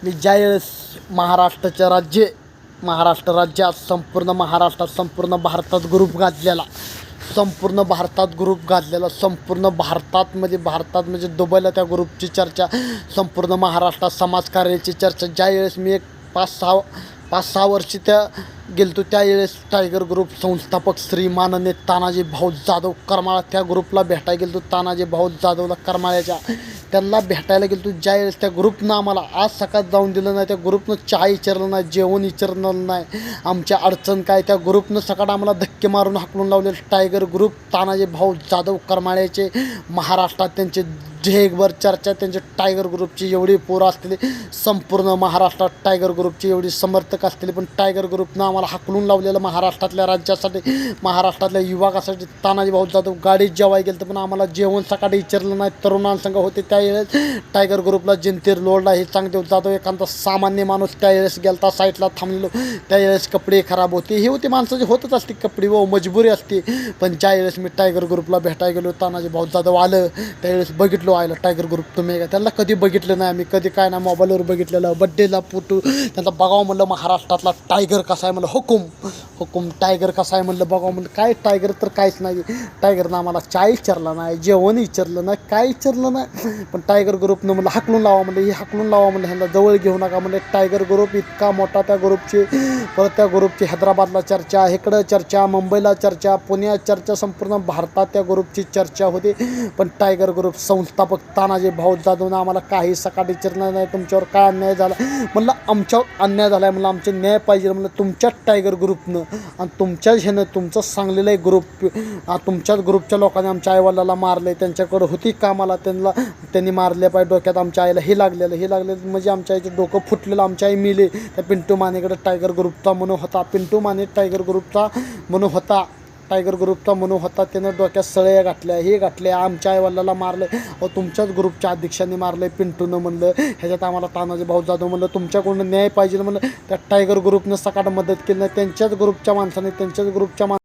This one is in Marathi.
मी ज्यावेळेस महाराष्ट्र राज्यात संपूर्ण महाराष्ट्रात संपूर्ण भारतात ग्रुप गाजलेला संपूर्ण भारतात म्हणजे दुबईला त्या ग्रुपची चर्चा, संपूर्ण महाराष्ट्रात समाजकार्याची चर्चा. ज्यावेळेस मी एक पाच सहा वर्षी त्या गेलतो त्यावेळेस टायगर ग्रुप संस्थापक श्री माननीय तानाजी भाऊ जाधव करमाळा त्या ग्रुपला भेटायला गेलतो. तानाजी भाऊ जाधवला करमाळ्याच्या त्यांना भेटायला गेलतो. ज्यावेळेस त्या ग्रुपनं आम्हाला आज सकाळ जाऊन दिलं नाही, त्या ग्रुपनं चहा विचारलं नाही, जेवण विचारलं नाही, आमच्या अडचण काय, त्या ग्रुपनं सकाळ आम्हाला धक्के मारून हाकलून लावले. टायगर ग्रुप तानाजी भाऊ जाधव करमाळ्याचे महाराष्ट्रात त्यांचे ढेगभर चर्चा. त्यांचे टायगर ग्रुपची एवढी पोरं असलेली, संपूर्ण महाराष्ट्रात टायगर ग्रुपची एवढी समर्थक असलेली, पण टायगर ग्रुपनं आम्हाला हाकलून लावलेलं महाराष्ट्रातल्या राज्यासाठी, महाराष्ट्रातल्या युवकासाठी. तानाजी भाऊ जाधव गाडीत जेवायला गेलं पण आम्हाला जेवण सकाळी विचारलं नाही. तरुणांसंग होते त्यावेळेस टायगर ग्रुपला जिंतीर लोडला हे चांगदेव जाधव एखादा सामान्य माणूस त्यावेळेस गेलता, साईटला थांबलेलो. त्यावेळेस कपडे खराब होते, हे होते माणसाचे होतच असते कपडे व मजबुरी असते. पण ज्यावेळेस मी टायगर ग्रुपला भेटायला गेलो, तानाजी भाऊ जाधव आलं, त्यावेळेस बघितलो आयला टायगर ग्रुप. तुम्ही का त्यांना कधी बघितलं नाही आम्ही, कधी काय नाही, मोबाईलवर बघितलेलं, बड्डेला फोटो त्यांचा बघावं म्हणलं. महाराष्ट्रातला टायगर कसा आहे म्हणलं, हुकुम टायगर कसा आहे म्हणलं, बघावं म्हणलं. काय टायगर तर काहीच नाही. टायगरनं आम्हाला चहा विचारला नाही, जेवण विचारलं नाही, काय विचारलं नाही. पण टायगर ग्रुपनं म्हणलं हाकलून लावा म्हणलं, हे हाकलून लावा म्हणलं, ह्यांना जवळ घेऊ नका म्हणलं. टायगर ग्रुप इतका मोठा त्या ग्रुपची, परत त्या ग्रुपची हैदराबादला चर्चा, इकडं चर्चा, मुंबईला चर्चा, पुण्यात चर्चा, संपूर्ण भारतात त्या ग्रुपची चर्चा होती. पण टायगर ग्रुप संस्थापक तानाजी भाऊ जाधवनं आम्हाला काही सकाळ विचारलं नाही. तुमच्यावर काय अन्याय झाला म्हणलं, आमच्यावर अन्याय झाला आहे म्हणलं, आमचे न्याय पाहिजे म्हणलं. तुमच्याच टायगर ग्रुपनं आणि तुमच्याच ह्यानं तुमचं सांगलेलं आहे ग्रुप, तुमच्याच ग्रुपच्या लोकांनी आमच्या आईवडिलाला मारले. त्यांच्याकडं होती कामाला, त्यांनी मारले पाहिजे. डोक्यात आमच्या आईला हे लागलेलं म्हणजे आमच्या आईचं डोकं फुटलेलं, आमच्या आई मिले. त्या पिंटू मानेकडे टायगर ग्रुपचा म्हणून होता, पिंटू माने टायगर ग्रुपचा म्हणून होता, त्यानं डोक्यात सळ्या घातल्या, आमच्या आईवडिलाला मारलं. तुमच्याच ग्रुपच्या अध्यक्षांनी मारलं पिंटूनं म्हणलं. ह्याच्यात आम्हाला तानाजी भाऊ जाधव म्हणलं तुमच्याकडून न्याय पाहिजे म्हणलं. त्या टायगर ग्रुपनं सकाळ मदत केली नाही. त्यांच्याच ग्रुपच्या माणसाने